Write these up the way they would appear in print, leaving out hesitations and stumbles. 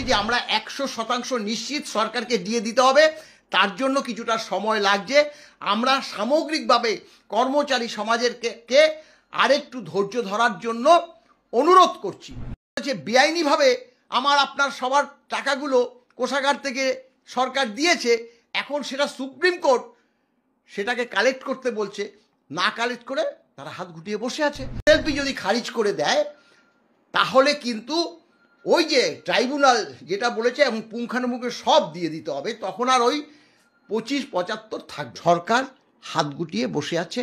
যে আমরা 100% নিশ্চিত সরকারকে দিয়ে দিতে হবে, তার জন্য কিছুটা সময় লাগছে। আমরা সামগ্রিকভাবে কর্মচারী সমাজের কে আরেকটু ধৈর্য ধরার জন্য অনুরোধ করছি। বেআইনিভাবে আমার আপনার সবার টাকাগুলো কোষাগার থেকে সরকার দিয়েছে, এখন সেটা সুপ্রিম কোর্ট সেটাকে কালেক্ট করতে বলছে, না কালেক্ট করে তারা হাত গুটিয়ে বসে আছে। এলপি যদি খারিজ করে দেয় তাহলে কিন্তু ওই যে ট্রাইব্যুনাল যেটা বলেছে এবং পুঙ্খানুপুঙ্খে সব দিয়ে দিতে হবে, তখন আর ওই 25-75 থাকবে। সরকার হাত গুটিয়ে বসে আছে,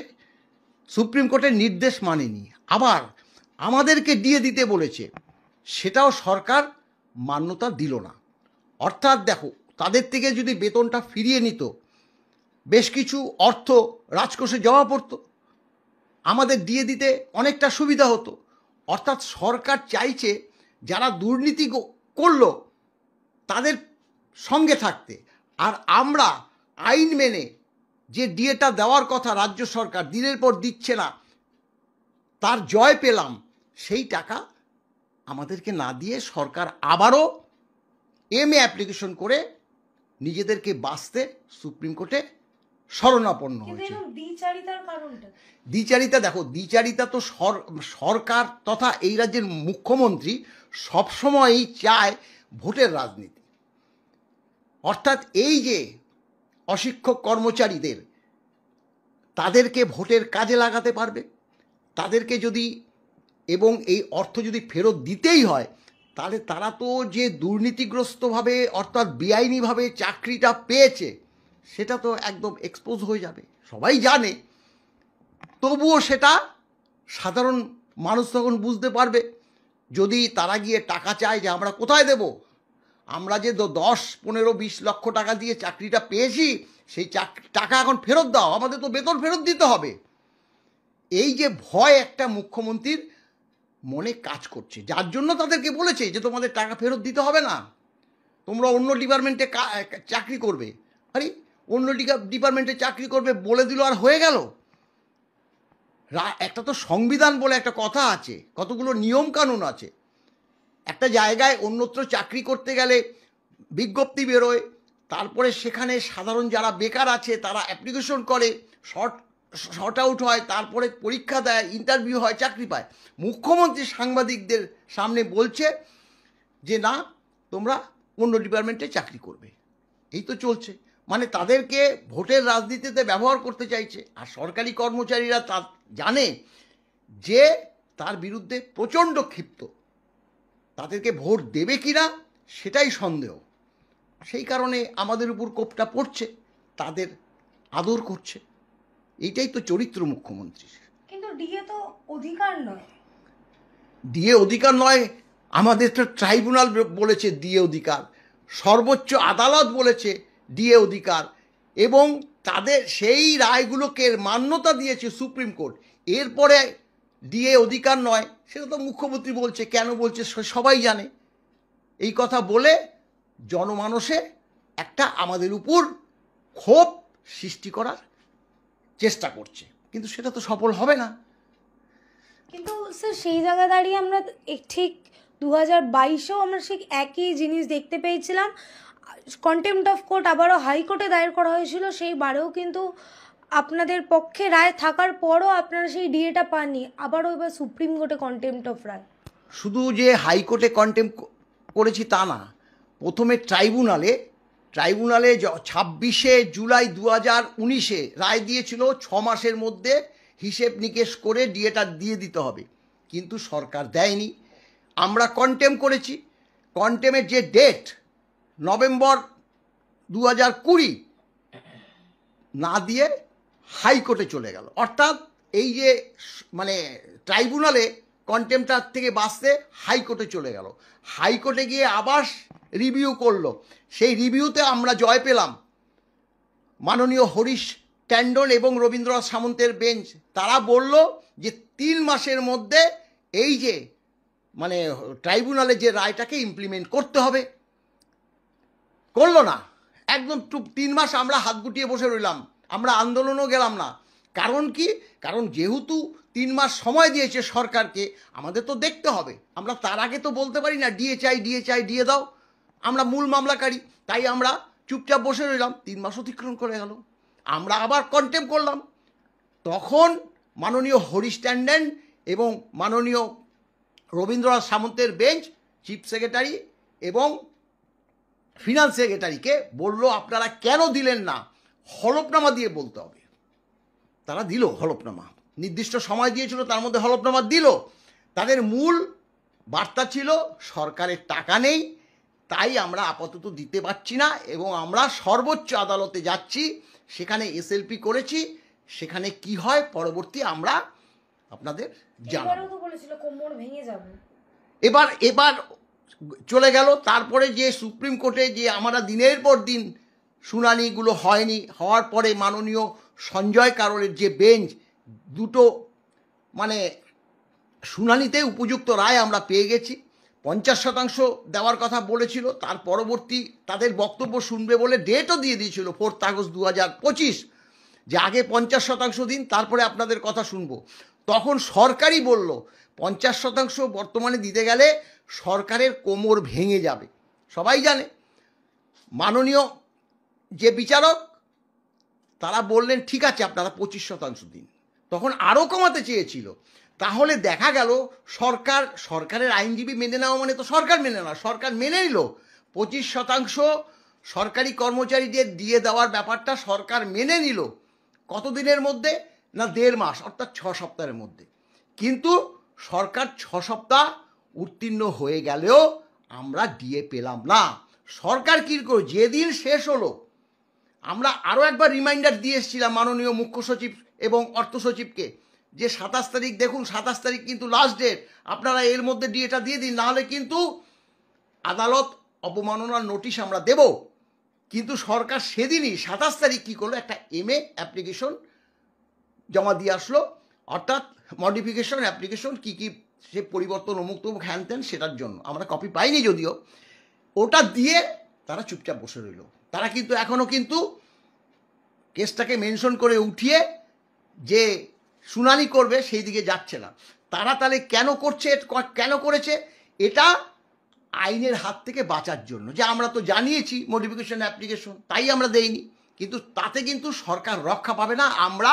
সুপ্রিম কোর্টের নির্দেশ মানেনি, আবার আমাদেরকে দিয়ে দিতে বলেছে, সেটাও সরকার মান্যতা দিল না। অর্থাৎ দেখো, তাদের থেকে যদি বেতনটা ফিরিয়ে নিত, বেশ কিছু অর্থ রাজকোষে জমা পড়তো, আমাদের দিয়ে দিতে অনেকটা সুবিধা হতো। অর্থাৎ সরকার চাইছে যারা দুর্নীতি করলো তাদের সঙ্গে থাকতে, আর আমরা আইন মেনে যে ডিএটা দেওয়ার কথা রাজ্য সরকার দিনের পর দিচ্ছে না, তার জয় পেলাম। সেই টাকা আমাদেরকে না দিয়ে সরকার আবারও এমএ অ্যাপ্লিকেশন করে নিজেদেরকে বাঁচতে সুপ্রিম কোর্টে শরণাপন্ন হয়েছে। দ্বিচারিতা দেখো, দ্বিচারিতা তো সরকার তথা এই রাজ্যের মুখ্যমন্ত্রী সবসময়ই চায় ভোটের রাজনীতি। অর্থাৎ এই যে অশিক্ষক কর্মচারীদের, তাদেরকে ভোটের কাজে লাগাতে পারবে, তাদেরকে যদি এবং এই অর্থ যদি ফেরত দিতেই হয়, তাহলে তারা তো যে দুর্নীতিগ্রস্তভাবে অর্থাৎ বেআইনিভাবে চাকরিটা পেয়েছে সেটা তো একদম এক্সপোজ হয়ে যাবে, সবাই জানে। তবুও সেটা সাধারণ মানুষ তখন বুঝতে পারবে। যদি তারা গিয়ে টাকা চায় যে আমরা কোথায় দেব, আমরা যে 10-15-20 লক্ষ টাকা দিয়ে চাকরিটা পেয়েছি, সেই টাকা এখন ফেরত দাও, আমাদের তো বেতন ফেরত দিতে হবে। এই যে ভয় একটা মুখ্যমন্ত্রীর মনে কাজ করছে, যার জন্য তাদেরকে বলেছে যে তোমাদের টাকা ফেরত দিতে হবে না, তোমরা অন্য ডিপার্টমেন্টে চাকরি করবে। আরে অন্য ডিপার্টমেন্টে চাকরি করবে বলে দিল আর হয়ে গেল? একটা তো সংবিধান বলে একটা কথা আছে, কতগুলো নিয়ম কানুন আছে। একটা জায়গায় অন্যত্র চাকরি করতে গেলে বিজ্ঞপ্তি বেরোয়, তারপরে সেখানে সাধারণ যারা বেকার আছে তারা অ্যাপ্লিকেশন করে, শর্ট আউট হয়, তারপরে পরীক্ষা দেয়, ইন্টারভিউ হয়, চাকরি পায়। মুখ্যমন্ত্রী সাংবাদিকদের সামনে বলছে যে না, তোমরা অন্য ডিপার্টমেন্টে চাকরি করবে। এই তো চলছে, মানে তাদেরকে ভোটের রাজনীতিতে ব্যবহার করতে চাইছে। আর সরকারি কর্মচারীরা তা জানে যে তার বিরুদ্ধে প্রচণ্ড ক্ষিপ্ত, তাদেরকে ভোট দেবে কিনা সেটাই সন্দেহ। সেই কারণে আমাদের উপর কোপটা পড়ছে, তাদের আদর করছে। এইটাই তো চরিত্র মুখ্যমন্ত্রীর। কিন্তু ডিএ তো অধিকার নয়। ডিএ অধিকার নয়, আমাদের তো ট্রাইব্যুনাল বলেছে ডিএ অধিকার, সর্বোচ্চ আদালত বলেছে ডিএ অধিকার, এবং তাদের সেই রায়গুলোকে মান্যতা দিয়েছে সুপ্রিম কোর্ট। এরপরে ডিএ অধিকার নয় সেটা তো মুখ্যমন্ত্রী বলছে, কেন বলছে সবাই জানে। এই কথা বলে জনমানসে একটা আমাদের উপর ক্ষোভ সৃষ্টি করার চেষ্টা করছে, কিন্তু সেটা তো সফল হবে না। কিন্তু স্যার সেই জায়গায় দাঁড়িয়ে আমরা ঠিক 2022-এও আমরা ঠিক একই জিনিস দেখতে পেয়েছিলাম। কন্টেম্পট অফ কোর্ট আবারও হাইকোর্টে দায়ের করা হয়েছিল, সেইবারেও কিন্তু আপনাদের পক্ষে রায় থাকার পরও আপনারা সেই ডিএটা পাননি, আবারও এবার সুপ্রিম কোর্টে কন্টেম্পট অফ রায়। শুধু যে হাইকোর্টে কন্টেম্পট করেছি তা না, প্রথমে ট্রাইব্যুনালে 26শে জুলাই 2019-এ রায় দিয়েছিল 6 মাসের মধ্যে হিসেব নিকেশ করে ডিএটা দিয়ে দিতে হবে, কিন্তু সরকার দেয়নি। আমরা কন্টেম করেছি, কন্টেমের যে ডেট নভেম্বর 2020 না দিয়ে হাইকোর্টে চলে গেল। অর্থাৎ এই যে মানে ট্রাইব্যুনালে কন্টেম্পটার থেকে বাঁচতে হাইকোর্টে চলে গেল, হাইকোর্টে গিয়ে আবার রিভিউ করলো, সেই রিভিউতে আমরা জয় পেলাম। মাননীয় হরিশ ট্যান্ডন এবং রবীন্দ্রনাথ সামন্তের বেঞ্চ তারা বলল যে 3 মাসের মধ্যে এই যে মানে ট্রাইব্যুনালে যে রায়টাকে ইমপ্লিমেন্ট করতে হবে। করলো না, একদম 3 মাস আমরা হাত গুটিয়ে বসে রইলাম, আমরা আন্দোলনও গেলাম না। কারণ কি? কারণ যেহেতু 3 মাস সময় দিয়েছে সরকারকে, আমাদের তো দেখতে হবে। আমরা তার আগে তো বলতে পারি না ডিএ চাই, ডিএ চাই, দিয়ে দাও। আমরা মূল মামলাকারী, তাই আমরা চুপচাপ বসে রইলাম। 3 মাস অতিক্রম করে গেল, আমরা আবার কন্টেম করলাম। তখন মাননীয় হরিশ ট্যান্ডন এবং মাননীয় রবীন্দ্রনাথ সামন্তের বেঞ্চ চিফ সেক্রেটারি এবং ফিনান্স সেক্রেটারিকে বলল আপনারা কেন দিলেন না, হলফনামা দিয়ে বলতে হবে। তারা দিল হলফনামা, নির্দিষ্ট সময় দিয়েছিল, তার মধ্যে হলফনামা দিল। তাদের মূল বার্তা ছিল সরকারের টাকা নেই, তাই আমরা আপাতত দিতে পারছি না, এবং আমরা সর্বোচ্চ আদালতে যাচ্ছি, সেখানে এসএলপি করেছি, সেখানে কি হয় পরবর্তী আমরা আপনাদের জানাবো। কোমর ভেঙে যাবে। এবার চলে গেল। তারপরে যে সুপ্রিম কোর্টে যে আমরা দিনের পর দিন শুনানিগুলো হয়নি, হওয়ার পরে মাননীয় সঞ্জয় কারোলের যে বেঞ্চ দুটো মানে শুনানিতে উপযুক্ত রায় আমরা পেয়ে গেছি। 50% দেওয়ার কথা বলেছিল, তার পরবর্তী তাদের বক্তব্য শুনবে বলে ডেটও দিয়ে দিয়েছিল 4 আগস্ট 2025, যে আগে 50% দিন, তারপরে আপনাদের কথা শুনবো। তখন সরকারই বলল 50% বর্তমানে দিতে গেলে সরকারের কোমর ভেঙে যাবে। সবাই জানে মাননীয় যে বিচারক তারা বললেন ঠিক আছে আপনারা 25% দিন। তখন আরও কমাতে চেয়েছিল। তাহলে দেখা গেল সরকারের আইনজীবী মেনে নেওয়া মানে তো সরকার মেনে নেওয়া, সরকার মেনে নিল 25% সরকারি কর্মচারীদের দিয়ে দেওয়ার ব্যাপারটা সরকার মেনে নিল। কতদিনের মধ্যে না 1.5 মাস, অর্থাৎ 6 সপ্তাহের মধ্যে। কিন্তু সরকার 6 সপ্তাহ উত্তীর্ণ হয়ে গেলেও আমরা দিয়ে পেলাম না। সরকার কী করে, যেদিন শেষ হলো আমরা আরও একবার রিমাইন্ডার দিয়ে এসেছিলাম মাননীয় মুখ্য সচিব এবং অর্থ সচিবকে, যে 27 তারিখ দেখুন, 27 তারিখ কিন্তু লাস্ট ডেট, আপনারা এর মধ্যে ডিএটা দিয়ে দিন, নাহলে কিন্তু আদালত অবমাননার নোটিশ আমরা দেব। কিন্তু সরকার সেদিনই 27 তারিখ কী করলো, একটা MA অ্যাপ্লিকেশন জমা দিয়ে আসলো, অর্থাৎ মডিফিকেশন অ্যাপ্লিকেশন কী কী সে পরিবর্তন অমুক তমুক হ্যান ত্যান, সেটার জন্য আমরা কপি পাইনি যদিও, ওটা দিয়ে তারা চুপচাপ বসে রইল। তারা কিন্তু এখনও কিন্তু কেসটাকে মেনশন করে উঠিয়ে যে শুনানি করবে সেই দিকে যাচ্ছে না। তারা তাহলে কেন করেছে এটা আইনের হাত থেকে বাঁচার জন্য, যে আমরা তো জানিয়েছি মডিফিকেশন অ্যাপ্লিকেশন, তাই আমরা দেইনি। কিন্তু তাতে কিন্তু সরকার রক্ষা পাবে না। আমরা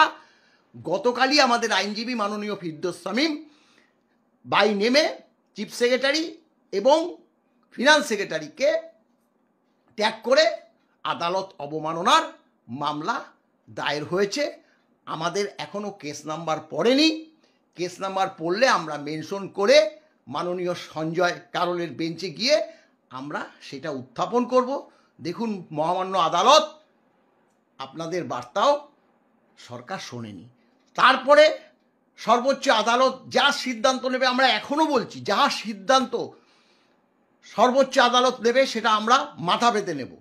গতকালই আমাদের আইনজীবী মাননীয় ফিরদৌস শামীম বাই নেমে চিফ সেক্রেটারি এবং ফিনান্স সেক্রেটারিকে ট্যাগ করে আদালত অবমাননার মামলা দায়ের হয়েছে। আমাদের এখনও কেস নাম্বার পড়েনি, কেস নাম্বার পড়লে আমরা মেনশন করে মাননীয় সঞ্জয় কারোলের বেঞ্চে গিয়ে আমরা সেটা উত্থাপন করব। দেখুন মহামান্য আদালত, আপনাদের বার্তাও সরকার শোনেনি। তারপরে সর্বোচ্চ আদালত যা সিদ্ধান্ত নেবে, আমরা এখনও বলছি যা সিদ্ধান্ত সর্বোচ্চ আদালত নেবে সেটা আমরা মাথা পেতে নেব।